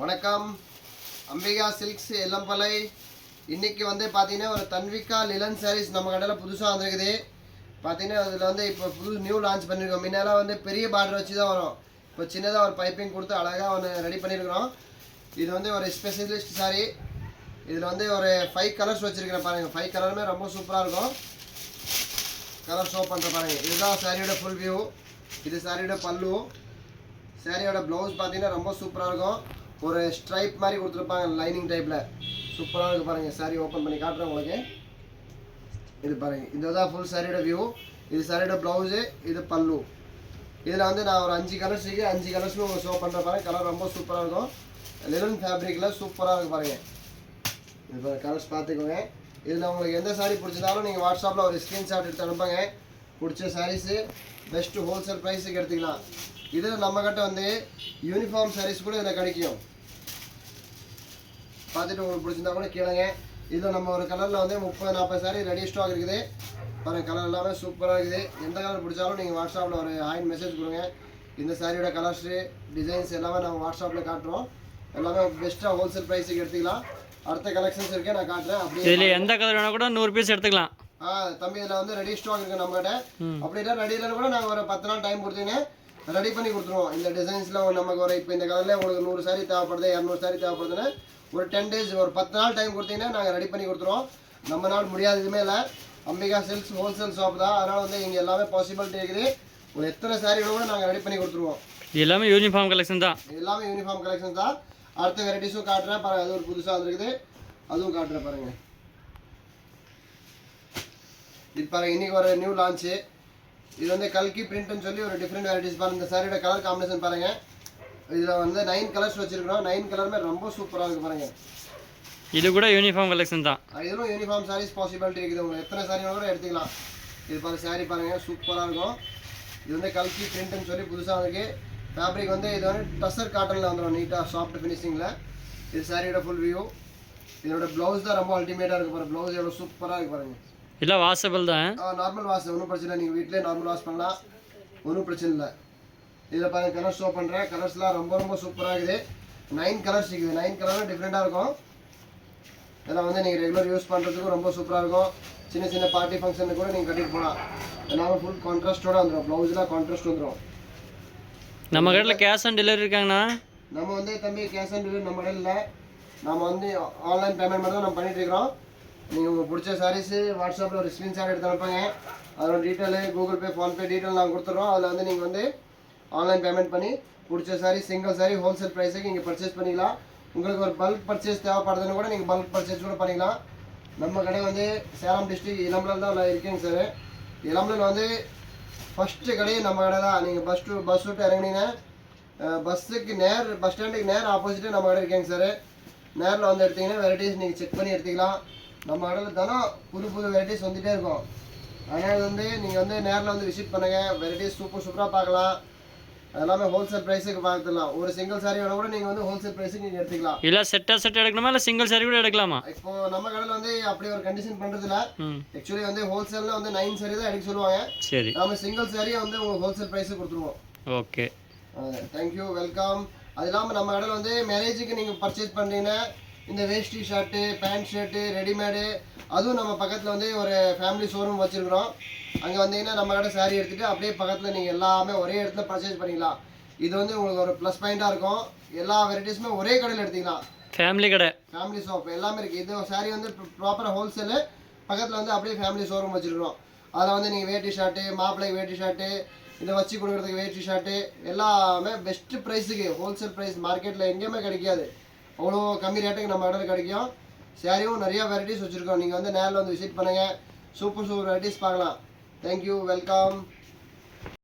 வணக்கம். அம்பிகா சில்க்ஸ் எல்லம்பலை. இன்றைக்கி வந்து பார்த்தீங்கன்னா ஒரு தன்விகா லிலன் சாரீஸ் நம்ம கடையில் புதுசாக வந்துருக்குது. பார்த்தீங்கன்னா அதில் வந்து இப்போ புது நியூ லான்ச் பண்ணியிருக்கோம். முன்னெல்லாம் வந்து பெரிய பார்டர் வச்சு தான் வரும். இப்போ சின்னதாக ஒரு பைப்பிங் கொடுத்து அழகாக ஒன்று ரெடி பண்ணியிருக்கிறோம். இது வந்து ஒரு ஸ்பெஷலிஸ்ட் சாரீ. இதில் வந்து ஒரு 5 கலர்ஸ் வச்சுருக்கிறேன் பாருங்கள். 5 கலருமே ரொம்ப சூப்பராக இருக்கும். கலர் ஷோ பண்ணுற பாருங்கள். இதுதான் சாரியோட ஃபுல் வியூ. இது சாரியோட பல்லு. சாரியோட ப்ளவுஸ் பார்த்தீங்கன்னா ரொம்ப சூப்பராக இருக்கும். ஒரு ஸ்ட்ரைப் மாதிரி கொடுத்துருப்பாங்க லைனிங் டைப்பில். சூப்பராக இருக்குது பாருங்கள். சாரி ஓப்பன் பண்ணி காட்டுறேன் உங்களுக்கு. இது பாருங்கள், இதுதான் ஃபுல் சாரியோட வியூ. இது சாரியோட ப்ளவுஸு, இது பல்லு. இதில் வந்து நான் ஒரு 5 கலர்ஸ் இருக்குது. 5 கலர்ஸும் உங்களுக்கு ஷோ பண்ணுற பாருங்கள். கலர் ரொம்ப சூப்பராக இருக்கும். லினன் ஃபேப்ரிக்கில் சூப்பராக இருக்குது பாருங்கள். இது கலர்ஸ் பார்த்துக்கோங்க. இதில் உங்களுக்கு எந்த சாரீ பிடிச்சதாலும் நீங்கள் வாட்ஸ்அப்பில் ஒரு ஸ்க்ரீன்ஷாட் எடுத்து அனுப்புங்க. பிடிச்ச சாரீஸு பெஸ்ட்டு ஹோல்சேல் ப்ரைஸுக்கு எடுத்துக்கலாம். இதில் நம்மக்கிட்ட வந்து யூனிஃபார்ம் சாரீஸ் கூட இதில் கிடைக்கும். பார்த்துட்டு உங்களுக்கு பிடிச்சிருந்தா கூட கேளுங்க. இதில் நம்ம ஒரு கலரில் வந்து 30-40 சாரீ ரெடி ஸ்டாக் இருக்குது பாருங்கள். கலர் எல்லாமே சூப்பராக இருக்குது. எந்த கலர் பிடிச்சாலும் நீங்கள் வாட்ஸ்அப்பில் ஒரு ஹாய் மெசேஜ் கொடுங்க. இந்த சாரியோட கலர்ஸு டிசைன்ஸ் எல்லாமே நம்ம வாட்ஸ்அப்பில் காட்டுறோம். எல்லாமே பெஸ்ட்டாக ஹோல்சேல் ப்ரைஸுக்கு எடுத்துக்கலாம். அடுத்த கலெக்ஷன்ஸ் இருக்கே நான் காட்டுறேன். அப்படி இதில் எந்த கலர் வேணால் கூட 100 பீஸ் எடுத்துக்கலாம். தம்பி இதில் வந்து ரெடி ஸ்டாக் இருக்குது நம்மகிட்ட. அப்படின்னா ரெடியில் கூட நாங்கள் ஒரு 10 நாள் டைம் கொடுத்தீங்கன்னா ரெடி பண்ணி கொடுத்துருவோம். இந்த டிசைன்ஸில் நமக்கு ஒரு இப்போ இந்த கலரில் உங்களுக்கு 100 சாரீ தேவைப்படுது, 200 சாரீ தேவைப்படுதுன்னா ஒரு 10 டேஸ் ஒரு 10 நாள் டைம் கொடுத்தீங்கன்னா நாங்கள் ரெடி பண்ணி கொடுத்துருவோம். நம்ம நாள் முடியாது எதுவுமே இல்லை. அம்பிகா சில்க்ஸ் ஹோல்சேல் ஷாப் தான். அதனால் வந்து இங்கே எல்லாமே பாசிபிலிட்டி இருக்குது. உங்களுக்கு எத்தனை சாரீ கூட நாங்கள் ரெடி பண்ணி கொடுத்துருவோம். எல்லாமே யூனிஃபார்ம் கலெக்ஷன் தான். எல்லாமே யூனிஃபார்ம் கலெக்ஷன் தான். அடுத்த வெரைட்டிஸும் காட்டுறேன் பாருங்கள். அது ஒரு புதுசாக வந்துருக்குது, அதுவும் காட்டுறேன் பாருங்கள். இது பாருங்கள், இன்றைக்கி ஒரு நியூ லான்ச்சு. இது வந்து கல்கி பிரிண்ட்னு சொல்லி ஒரு டிஃப்ரெண்ட் வெரைட்டிஸ் பாருங்கள். இந்த சாரியோட கலர் காம்பினேஷன் பாருங்கள். இதில் வந்து 9 கலர்ஸ் வச்சுருக்கிறோம். 9 கலருமே ரொம்ப சூப்பராக இருக்குது பாருங்கள். இது கூட யூனிஃபார்ம் கலெக்ஷன் தான். இதுவும் யூனிஃபார்ம் சாரீஸ் பாசிபிலிட்டி இருக்குது. உங்களுக்கு எத்தனை சாரீ கூட எடுத்துக்கலாம். இது பாருங்கள், சாரீ பாருங்கள் சூப்பராக இருக்கும். இது வந்து கல்கி பிரிண்ட்னு சொல்லி புதுசாக இருக்குது. ஃபேப்ரிக் வந்து இது வந்து டசர் காட்டனில் வந்துடும், நீட்டாக சாஃப்ட் ஃபினிஷிங்கில். இது சாரியோட ஃபுல் வியூ. இதோட ப்ளவுஸ் தான் ரொம்ப அல்டிமேட்டாக இருக்குது பாருங்கள். ப்ளவுஸ் எவ்வளோ சூப்பராக இருக்குது பாருங்கள். இல்லை வாஷபிள் தான். நார்மல் வாஷ் ஒன்றும் பிரச்சனை இல்லை. நீங்கள் வீட்டிலே நார்மல் வாஷ் பண்ணலாம், ஒன்றும் பிரச்சனை இல்லை. இதில் பாருங்கள் கலர் ஷோ பண்ணுறேன். கலர்ஸ்லாம் ரொம்ப ரொம்ப சூப்பராக இருக்குது. 9 கலர்ஸ் இருக்குது. 9 கலரும் டிஃப்ரெண்ட்டாக இருக்கும். இதெல்லாம் வந்து நீங்கள் ரெகுலர் யூஸ் பண்ணுறதுக்கும் ரொம்ப சூப்பராக இருக்கும். சின்ன சின்ன பார்ட்டி ஃபங்க்ஷனுக்கு கூட நீங்கள் கட்டிட்டு போகலாம். எல்லாமே ஃபுல் கான்ட்ராஸ்ட்டோடு வந்துடும். ப்ளவுஸ்லாம் கான்ட்ராஸ்ட் வந்துடும். நம்ம கடையில் கேஷ் ஆன் டெலிவரி இருக்காங்கண்ணா? நம்ம வந்து தம்பி கேஷ் ஆன் டெலிவரி நம்ம கடையில் இல்லை. நம்ம வந்து ஆன்லைன் பேமெண்ட் மட்டும் தான் நம்ம பண்ணிகிட்டு இருக்கிறோம். நீங்கள் உங்களுக்கு பிடிச்ச சாரீஸு வாட்ஸ்அப்பில் ஒரு ஸ்க்ரீன்ஷாட் எடுத்து அனுப்புங்க. அதோட detail Google Pay, PhonePe detail நாங்கள் கொடுத்துட்றோம். அதில் வந்து நீங்கள் வந்து ஆன்லைன் பேமெண்ட் பண்ணி பிடிச்ச சாரீ சிங்கிள் சாரீ ஹோல்சேல் ப்ரைஸுக்கு நீங்கள் பர்ச்சேஸ் பண்ணிக்கலாம். உங்களுக்கு ஒரு பல்க் பர்ச்சேஸ் தேவைப்படுதுன்னு கூட நீங்கள் பல்க் பர்ச்சேஸ் கூட பண்ணிக்கலாம். நம்ம கடை வந்து சேலம் டிஸ்ட்ரிக்ட் இளம்பலம் தான் இருக்குங்க சார். இளம்பலம் வந்து ஃபஸ்ட்டு கடையே நம்ம கடை தான். நீங்கள் பஸ் விட்டு இறங்குனீங்கன்னா பஸ்ஸுக்கு பஸ் ஸ்டாண்டுக்கு நேர் ஆப்போசிட்டே நம்ம கடை இருக்கேங்க சார். நேரில் வந்து எடுத்திங்கன்னா வெரைட்டிஸ் நீங்கள் செக் பண்ணி எடுத்துக்கலாம். நம்ம கடையில் தானே புது வெரைட்டிஸ் வந்துகிட்டே இருக்கும். அதனால் வந்து நீங்கள் வந்து நேரில் வந்து விசிட் பண்ணுங்கள். வெரைட்டிஸ் சூப்பராக பார்க்கலாம். எல்லாமே ஹோல்சேல் ப்ரைஸுக்கு பார்த்துக்கலாம். ஒரு சிங்கிள் சாரீ வேணால் கூட நீங்கள் வந்து ஹோல்சேல் ப்ரைஸுக்கு நீங்கள் எடுத்துக்கலாம். இல்லை செட் எடுக்கணுமா, இல்லை சிங்கிள் சாரீ கூட எடுக்கலாமா? இப்போ நம்ம கடையில் வந்து அப்படி ஒரு கண்டிஷன் பண்ணுறதில்ல. ஆக்சுவலி வந்து ஹோல்சேலில் வந்து 9 சாரீ தான் எடுக்க சொல்லுவாங்க. சரி, நம்ம சிங்கிள் சாரியை வந்து உங்களுக்கு ஹோல்சேல் ப்ரைஸுக்கு கொடுத்துருவோம். Okay, thank you, welcome. அது இல்லாமல் நம்ம கடையில் வந்து மேரேஜுக்கு நீங்கள் பர்ச்சேஸ் பண்ணுறீங்கன்னா இந்த வேஷ்டி ஷர்ட்டு, பேண்ட் ஷர்ட்டு, ரெடிமேடு, அதுவும் நம்ம பக்கத்தில் வந்து ஒரு ஃபேமிலி ஷோரூம் வச்சுருக்குறோம். அங்கே வந்தீங்கன்னா நம்ம கடை சாரீ எடுத்துகிட்டு அப்படியே பக்கத்தில் நீங்கள் எல்லாமே ஒரே இடத்துல பர்ச்சேஸ் பண்ணிக்கலாம். இது வந்து உங்களுக்கு ஒரு ப்ளஸ் பாயிண்ட்டாக இருக்கும். எல்லா வெரைட்டிஸுமே ஒரே கடையில் எடுத்துக்கலாம். ஃபேமிலி கடை, ஃபேமிலி ஷாப் எல்லாமே இருக்குது. இது சாரீ வந்து ப்ராப்பராக ஹோல்சேலு. பக்கத்தில் வந்து அப்படியே ஃபேமிலி ஷோரூம் வச்சுருக்கிறோம். அதில் வந்து நீங்கள் வேட்டி ஷர்ட்டு, மாப்பிள்ளை வேட்டி ஷர்ட்டு, இதை வச்சு கொடுக்குறதுக்கு வேட்டி ஷர்ட்டு எல்லாமே பெஸ்ட்டு ப்ரைஸுக்கு ஹோல்சேல் ப்ரைஸ் மார்க்கெட்டில் எங்கேயுமே கிடைக்காது. அவ்வளோ கம்மி ரேட்டுக்கு நம்ம கடையில் கிடைக்கும். சாரியும் நிறையா வெரைட்டிஸ் வச்சுருக்கோம். நீங்கள் வந்து நேரில் வந்து விசிட் பண்ணுங்கள். சூப்பர் வெரைட்டிஸ் பார்க்கலாம். Thank you, welcome.